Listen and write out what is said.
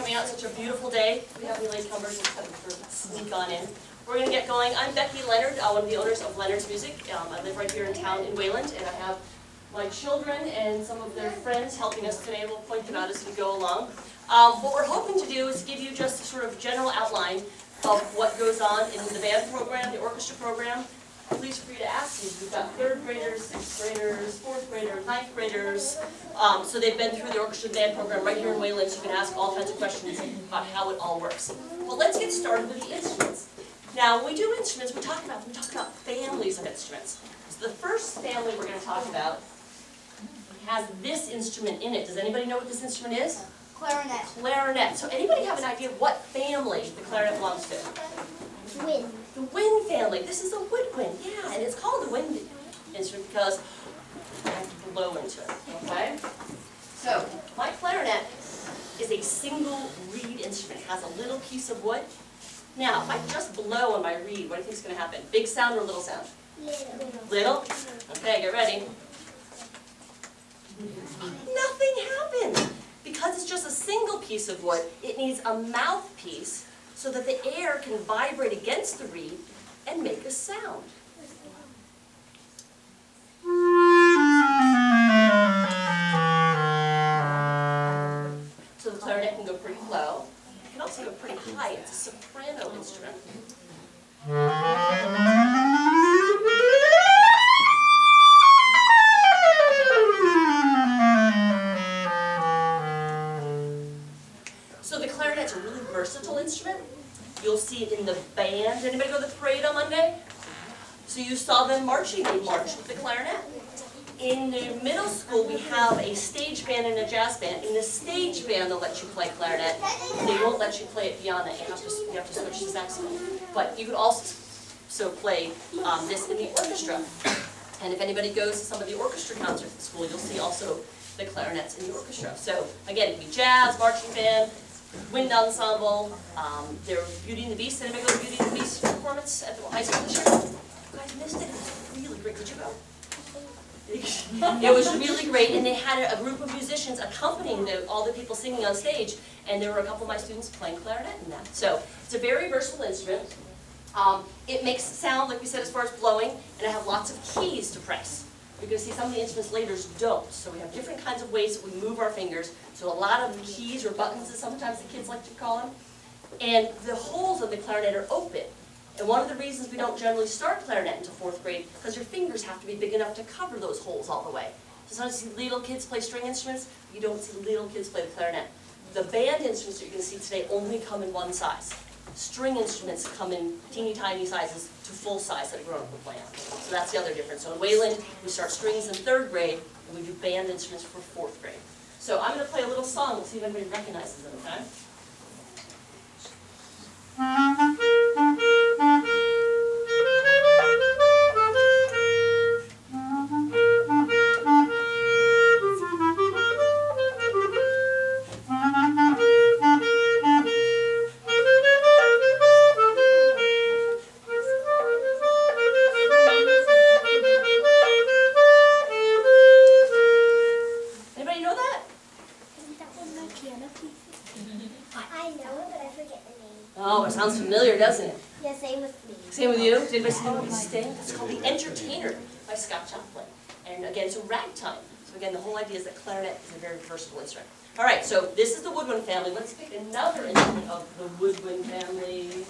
coming out. Such a beautiful day. We have any latecomers and kind of sneak on in. We're going to get going. I'm Becky Leonard, one of the owners of Leonard's Music. I live right here in town in Wayland, and I have my children and some of their friends helping us today. We'll point them out as we go along. What we're hoping to do is give you just a sort of general outline of what goes on in the band program, the orchestra program. Please feel free to ask me. We've got 3rd graders, 6th graders, 4th graders, 9th graders. So they've been through the orchestra band program right here in Wayland, so you can ask all kinds of questions about how it all works. Well, let's get started with the instruments. Now, when we do instruments, we talk about families of instruments. So the first family we're going to talk about has this instrument in it. Does anybody know what this instrument is? Clarinet. Clarinet. So anybody have an idea of what family the clarinet belongs to? Wind. The wind family. This is a woodwind. Yeah, and it's called the wind instrument because I have to blow into it. Okay? So, my clarinet is a single reed instrument. It has a little piece of wood. Now, if I just blow on my reed, what do you think is going to happen? Big sound or little sound? Little. Little? Okay, get ready. Nothing happens. Because it's just a single piece of wood, it needs a mouthpiece so that the air can vibrate against the reed and make a sound. So the clarinet can go pretty low. It can also go pretty high. It's a soprano instrument. So the clarinet's a really versatile instrument. You'll see it in the band. Anybody go to the parade on Monday? So you saw them marching. They marched with the clarinet. In the middle school, we have a stage band and a jazz band. In the stage band, they'll let you play clarinet. They won't let you play it beyond that. You have to switch to saxophone. But you could also play this in the orchestra. And if anybody goes to some of the orchestra concerts at school, you'll see also the clarinets in the orchestra. So again, it can be jazz, marching band, wind ensemble. There was Beauty and the Beast. Anybody go to Beauty and the Beast performance at the high school this year? You guys missed it. It was really great. Did you go? It was really great, and they had a group of musicians accompanying all the people singing on stage, and there were a couple of my students playing clarinet in that. So it's a very versatile instrument. It makes sound, like we said, as far as blowing, and I have lots of keys to press. You're going to see some of the instruments later don't. So we have different kinds of ways that we move our fingers. So a lot of keys or buttons, as sometimes the kids like to call them. And the holes of the clarinet are open. And one of the reasons we don't generally start clarinet until 4th grade, because your fingers have to be big enough to cover those holes all the way. So sometimes you see little kids play string instruments, you don't see little kids play the clarinet. The band instruments that you're going to see today only come in one size. String instruments come in teeny tiny sizes to full size that a grown-up would play on. So that's the other difference. So in Wayland, we start strings in 3rd grade, and we do band instruments for 4th grade. So I'm going to play a little song. We'll see if anybody recognizes it, okay? I know it, but I forget the name. Oh, it sounds familiar, doesn't it? Yeah, same with me. Same with you? Did anybody see the movie Sting? It's called The Entertainer by Scott Joplin. And again, it's a ragtime. So again, the whole idea is that clarinet is a very versatile instrument. All right, so this is the woodwind family. Let's pick another instrument of the woodwind family.